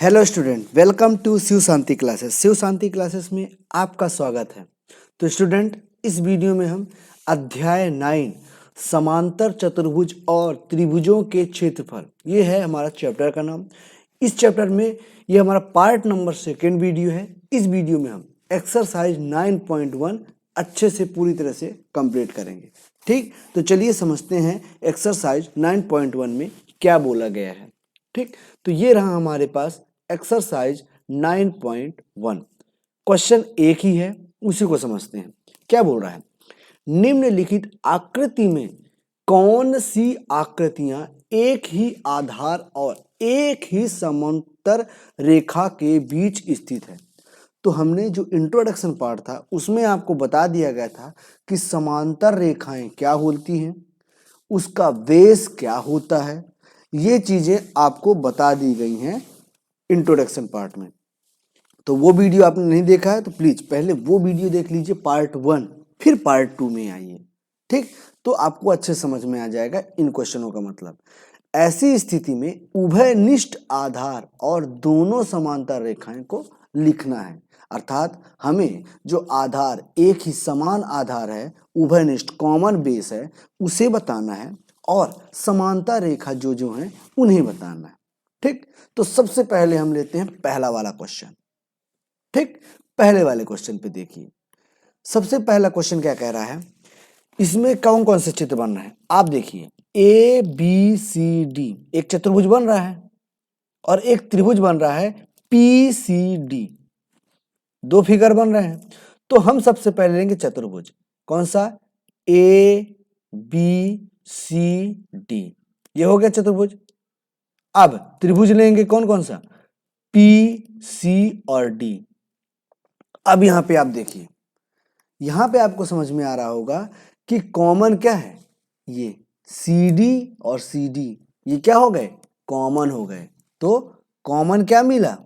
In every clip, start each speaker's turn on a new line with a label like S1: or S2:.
S1: Hello student, welcome to Shiv Shanti classes. Shiv Shanti classes में आपका स्वागत है। तो स्टूडेंट, इस वीडियो में हम अध्याय 9 समांतर चतुर्भुज और त्रिभुजों के क्षेत्रफल, ये है हमारा चैप्टर का नाम। इस चैप्टर में ये हमारा पार्ट नंबर 2 वीडियो है। इस वीडियो में हम एक्सरसाइज 9.1 अच्छे से पूरी तरह से कंप्लीट करेंगे। ठीक, तो चलिए समझते हैं एक्सरसाइज 9.1 में क्या बोला गया है। ठीक, तो ये रहा हमारे पास एक्सरसाइज 9.1। क्वेश्चन एक ही है, उसी को समझते हैं। क्या बोल रहा है? निम्नलिखित आकृति में कौन सी आकृतियां एक ही आधार और एक ही समांतर रेखा के बीच स्थित है? तो हमने जो इंट्रोडक्शन पार्ट था उसमें आपको बता दिया गया था कि समांतर रेखाएं क्या होती हैं, उसका बेस क्या होता है, ये चीजें आपको बता दी गई हैं इंट्रोडक्शन पार्ट में। तो वो वीडियो आपने नहीं देखा है तो प्लीज पहले वो वीडियो देख लीजिए, पार्ट 1, फिर पार्ट 2 में आइए। ठीक, तो आपको अच्छे समझ में आ जाएगा इन क्वेश्चनों का मतलब। ऐसी स्थिति में उभयनिष्ठ आधार और दोनों समांतर रेखाएं को लिखना है। अर्थात हमें जो आधार एक ही समान आधार है, उभयनिष्ठ कॉमन बेस है, उसे बताना है और समांतर रेखा जो जो है उन्हें बताना है। ठीक, तो सबसे पहले हम लेते हैं पहला वाला क्वेश्चन। ठीक, पहले वाले क्वेश्चन पे देखिए। सबसे पहला क्वेश्चन क्या कह रहा है? इसमें कौन कौन से चित्र बन रहे हैं आप देखिए। ए बी सी डी, एक चतुर्भुज बन रहा है और एक त्रिभुज बन रहा है पी सी डी। दो फिगर बन रहे हैं। तो हम सबसे पहले लेंगे चतुर्भुज। कौन सा? ए बी सी डी, ये हो गया चतुर्भुज। अब त्रिभुज लेंगे कौन कौन सा? पी सी और डी। अब यहां पे आप देखिए, यहां पे आपको समझ में आ रहा होगा कि कॉमन क्या है, ये सी डी और सी डी, ये क्या हो गए? कॉमन हो गए। तो कॉमन क्या मिला?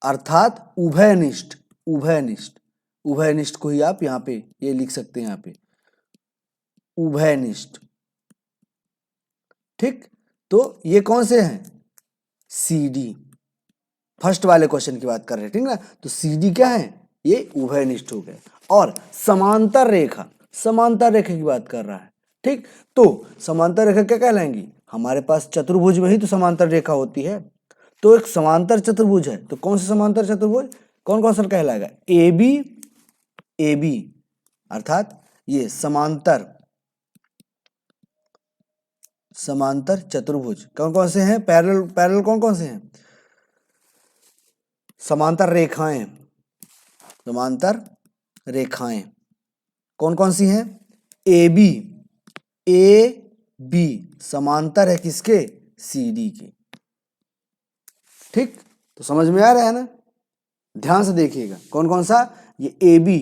S1: अर्थात उभयनिष्ठ। उभयनिष्ठ, उभयनिष्ठ को ही आप यहां पे ये लिख सकते हैं, यहां पे उभयनिष्ठ। ठीक, तो ये कौन से हैं? C D. फर्स्ट वाले क्वेश्चन की बात कर रहे हैं, ठीक ना? तो सी डी क्या है? ये उभयनिष्ठ हो गए। और समांतर रेखा, समांतर रेखा की बात कर रहा है। ठीक, तो समांतर रेखा क्या कहलाएंगी? हमारे पास चतुर्भुज में ही तो समांतर रेखा होती है। तो एक समांतर चतुर्भुज है, तो कौन सा समांतर चतुर्भुज? कौन कौन सा कहलाएगा? ए बी, ए बी अर्थात ये समांतर, समांतर चतुर्भुज। कौन कौन से हैं? पैरेलल, पैरेलल कौन कौन से हैं? समांतर रेखाएं, समांतर रेखाएं कौन कौन सी हैं? ए बी, ए बी समांतर है किसके? सी डी के। ठीक, तो समझ में आ रहा है ना? ध्यान से देखिएगा कौन कौन सा। ये ए बी,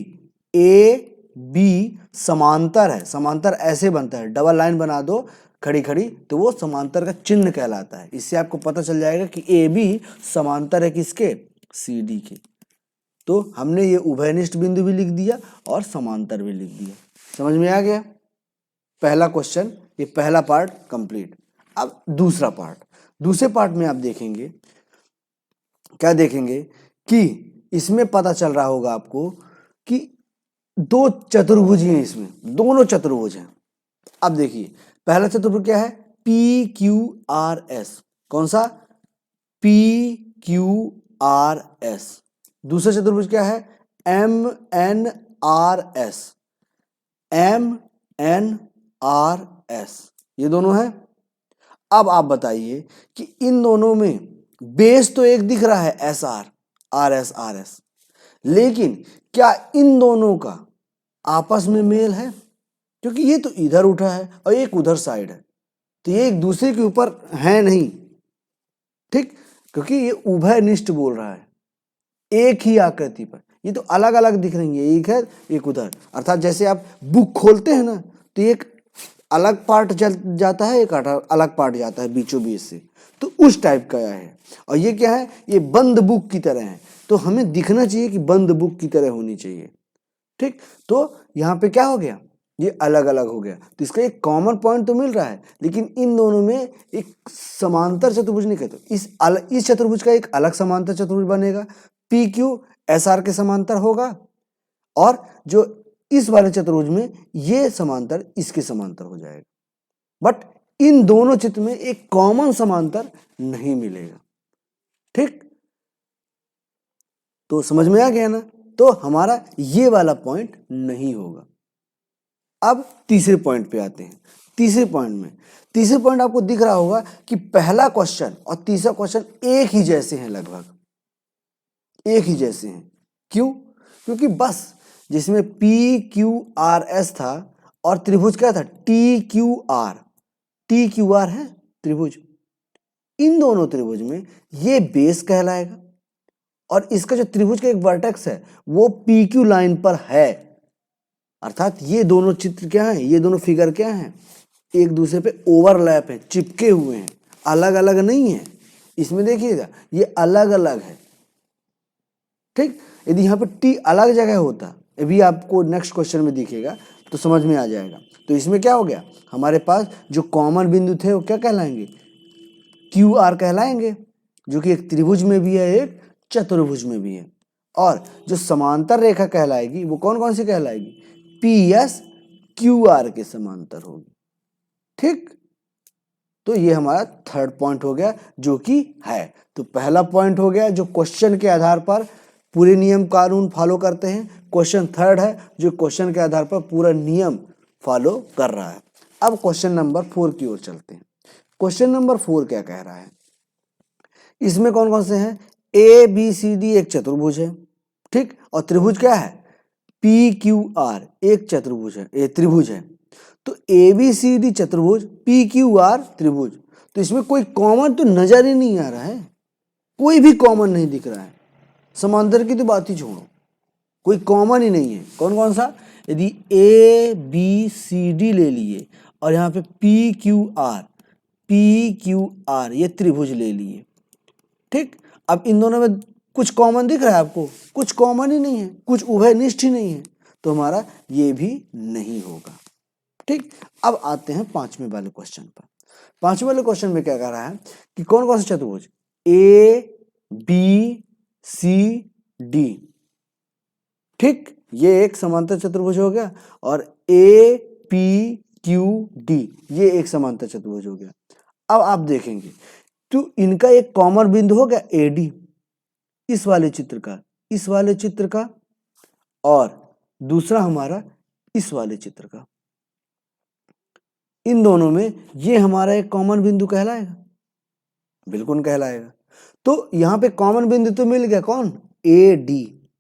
S1: ए बी समांतर है। समांतर ऐसे बनता है, डबल लाइन बना दो खड़ी खड़ी तो वो समांतर का चिन्ह कहलाता है। इससे आपको पता चल जाएगा कि ए बी समांतर है किसके? सी डी के। तो हमने ये उभयनिष्ठ बिंदु भी लिख दिया और समांतर भी लिख दिया। समझ में आ गया? पहला क्वेश्चन, ये पहला पार्ट कंप्लीट। अब दूसरा पार्ट, दूसरे पार्ट में आप देखेंगे, क्या देखेंगे कि इसमें पता चल रहा होगा आपको कि दो चतुर्भुज हैं, इसमें दोनों चतुर्भुज हैं। अब देखिए पहला चतुर्भुज क्या है? P Q R S. कौन सा? P Q R S. दूसरा चतुर्भुज क्या है? M N R S, M N R S, ये दोनों है। अब आप बताइए कि इन दोनों में बेस तो एक दिख रहा है S R, R S R S, लेकिन क्या इन दोनों का आपस में मेल है? क्योंकि ये तो इधर उठा है और एक उधर साइड है, तो ये एक दूसरे के ऊपर है नहीं। ठीक, क्योंकि ये उभयनिष्ठ बोल रहा है, एक ही आकृति पर। ये तो अलग अलग दिख रही है, एक है एक उधर। अर्थात जैसे आप बुक खोलते हैं ना, तो एक अलग पार्ट जाता है, एक अलग पार्ट जाता है बीचों बीच से, तो उस टाइप का है। और ये क्या है? ये बंद बुक की तरह है, तो हमें दिखना चाहिए कि बंद बुक की तरह होनी चाहिए। ठीक, तो यहाँ पे क्या हो गया? ये अलग अलग हो गया। तो इसका एक कॉमन पॉइंट तो मिल रहा है, लेकिन इन दोनों में एक समांतर चतुर्भुज नहीं कहते। इस चतुर्भुज का एक अलग समांतर चतुर्भुज बनेगा, पी क्यू एस आर के समांतर होगा, और जो इस वाले चतुर्भुज में ये समांतर इसके समांतर हो जाएगा। बट इन दोनों चित्र में एक कॉमन समांतर नहीं मिलेगा। ठीक, तो समझ में आ गया ना। तो हमारा ये वाला पॉइंट नहीं होगा। अब तीसरे पॉइंट पे आते हैं। तीसरे पॉइंट आपको दिख रहा होगा कि पहला क्वेश्चन और तीसरा क्वेश्चन एक ही जैसे हैं, लगभग एक ही जैसे हैं। क्यों? क्योंकि बस जिसमें पी क्यू आर एस था और त्रिभुज क्या था, टी क्यू आर है त्रिभुज। इन दोनों त्रिभुज में ये बेस कहलाएगा और इसका जो त्रिभुज का एक वर्टेक्स है वो पी क्यू लाइन पर है। अर्थात ये दोनों चित्र क्या हैं, ये दोनों फिगर क्या हैं, एक दूसरे पे ओवरलैप है, चिपके हुए हैं, अलग अलग नहीं है। इसमें देखिएगा ये अलग अलग है। ठीक, यदि यहाँ पे टी अलग जगह होता, अभी आपको नेक्स्ट क्वेश्चन में दिखेगा तो समझ में आ जाएगा। तो इसमें क्या हो गया, हमारे पास जो कॉमन बिंदु थे वो क्या कहलाएंगे, क्यू आर कहलाएंगे, जो कि एक त्रिभुज में भी है, एक चतुर्भुज में भी है। और जो समांतर रेखा कहलाएगी वो कौन कौन सी कहलाएगी, पी एस क्यू आर के समांतर होगी। ठीक, तो ये हमारा थर्ड पॉइंट हो गया जो कि है। तो पहला पॉइंट हो गया जो क्वेश्चन के आधार पर पूरे नियम कानून फॉलो करते हैं। क्वेश्चन थर्ड है जो क्वेश्चन के आधार पर पूरा नियम फॉलो कर रहा है। अब क्वेश्चन नंबर 4 की ओर चलते हैं। क्वेश्चन नंबर 4 क्या कह रहा है, इसमें कौन कौन से हैं, ए बी सी डी एक चतुर्भुज है। ठीक, और त्रिभुज क्या है, पी क्यू आर एक चतुर्भुज है, ये त्रिभुज है। तो ए बी सी डी चतुर्भुज, पी क्यू आर त्रिभुज। तो इसमें कोई कॉमन तो नजर ही नहीं आ रहा है, कोई भी कॉमन नहीं दिख रहा है। समांतर की तो बात ही छोड़ो, कोई कॉमन ही नहीं है। कौन कौन सा, यदि ए बी सी डी ले लिए और यहाँ पे पी क्यू आर ये त्रिभुज ले लिए। ठीक, अब इन दोनों में कुछ कॉमन दिख रहा है आपको, कुछ कॉमन ही नहीं है, कुछ उभयनिष्ठ ही नहीं है, तो हमारा ये भी नहीं होगा। ठीक, अब आते हैं पांचवें वाले क्वेश्चन पर। पांचवें वाले क्वेश्चन में क्या कह रहा है कि कौन कौन से चतुर्भुज, ए बी सी डी। ठीक, ये एक समांतर चतुर्भुज हो गया, और ए पी क्यू डी ये एक समांतर चतुर्भुज हो गया। अब आप देखेंगे तो इनका एक कॉमन बिंदु हो गया ए डी, इस वाले चित्र का, और दूसरा हमारा इस वाले चित्र का। इन दोनों में ये हमारा एक कॉमन बिंदु कहलाएगा, बिल्कुल कहलाएगा। तो यहाँ पे कॉमन बिंदु तो मिल गया, कौन, ए डी।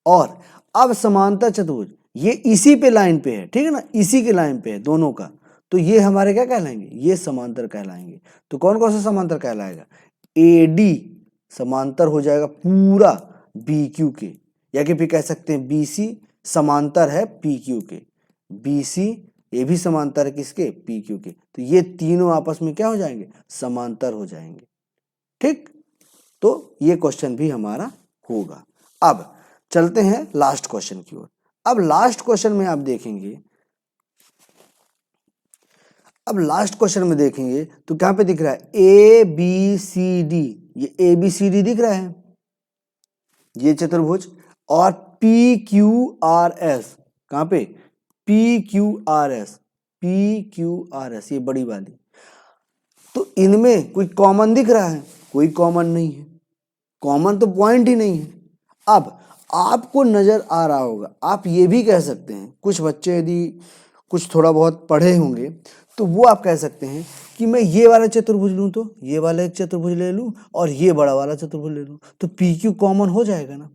S1: और अब समांतर चतुर्भुज ये इसी पे लाइन पे है, ठीक है ना, इसी के लाइन पे है दोनों का, तो ये हमारे क्या कहलाएंगे, ये समांतर कहलाएंगे। तो कौन कौन सा समांतर कहलाएगा, ए डी समांतर हो जाएगा पूरा बी क्यू के, या कि फिर कह सकते हैं बी सी समांतर है पी क्यू के, बी सी ये भी समांतर है किसके, पी क्यू के। तो ये तीनों आपस में क्या हो जाएंगे, समांतर हो जाएंगे। ठीक, तो ये क्वेश्चन भी हमारा होगा। अब चलते हैं लास्ट क्वेश्चन की ओर। अब लास्ट क्वेश्चन में आप देखेंगे, अब लास्ट क्वेश्चन में देखेंगे तो क्या पे दिख रहा है, ए बी सी डी, ये ए बी सी डी दिख रहा है ये चतुर्भुज, और पी क्यू आर एस, कहां पे, पी क्यू आर एस ये बड़ी वाली। तो इनमें कोई कॉमन दिख रहा है, कोई कॉमन नहीं है, कॉमन तो पॉइंट ही नहीं है। अब आपको नजर आ रहा होगा, आप ये भी कह सकते हैं, कुछ बच्चे यदि कुछ थोड़ा बहुत पढ़े होंगे तो वो आप कह सकते हैं कि मैं ये वाला चतुर्भुज लूं, तो ये वाला एक चतुर्भुज ले लूं और ये बड़ा वाला चतुर्भुज ले लूं, तो पी क्यू कॉमन हो जाएगा ना।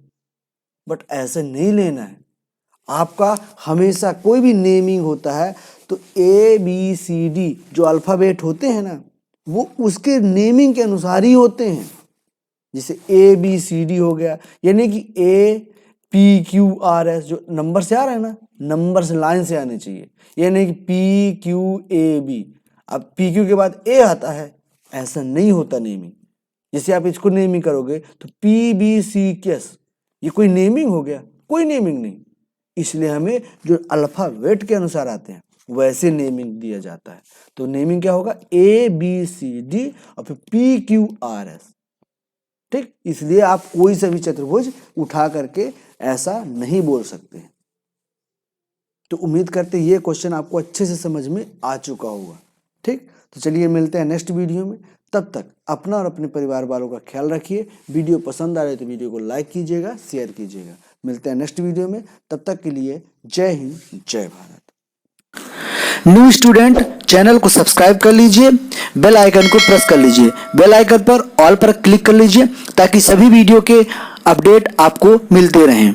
S1: बट ऐसे नहीं लेना है आपका। हमेशा कोई भी नेमिंग होता है तो ए बी सी डी जो अल्फाबेट होते हैं ना, वो उसके नेमिंग के अनुसार ही होते हैं। जैसे ए बी सी डी हो गया, यानी कि A P Q R S जो नंबर से आ रहा है ना, नंबर से लाइन से आने चाहिए, ये नहीं कि पी क्यू ए बी, अब पी क्यू के बाद ए आता है, ऐसा नहीं होता नेमिंग। जैसे आप इसको नेमिंग करोगे तो पी बी सी केस, ये कोई नेमिंग हो गया, कोई नेमिंग नहीं। इसलिए हमें जो अल्फाबेट के अनुसार आते हैं वैसे नेमिंग दिया जाता है। तो नेमिंग क्या होगा, ABCD और फिर PQRS। ठीक, इसलिए आप कोई सा भी चतुर्भुज उठा करके ऐसा नहीं बोल सकते हैं। तो उम्मीद करते ये क्वेश्चन आपको अच्छे से समझ में आ चुका होगा। ठीक, तो चलिए मिलते हैं नेक्स्ट वीडियो में। तब तक अपना और अपने परिवार वालों का ख्याल रखिए। वीडियो पसंद आ रहे तो वीडियो को लाइक कीजिएगा, शेयर कीजिएगा। मिलते हैं नेक्स्ट वीडियो में, तब तक के लिए जय हिंद, जय भारत। न्यू स्टूडेंट चैनल को सब्सक्राइब कर लीजिए, बेल आइकन को प्रेस कर लीजिए, बेल आइकन पर ऑल पर क्लिक कर लीजिए ताकि सभी वीडियो के अपडेट आपको मिलते रहें।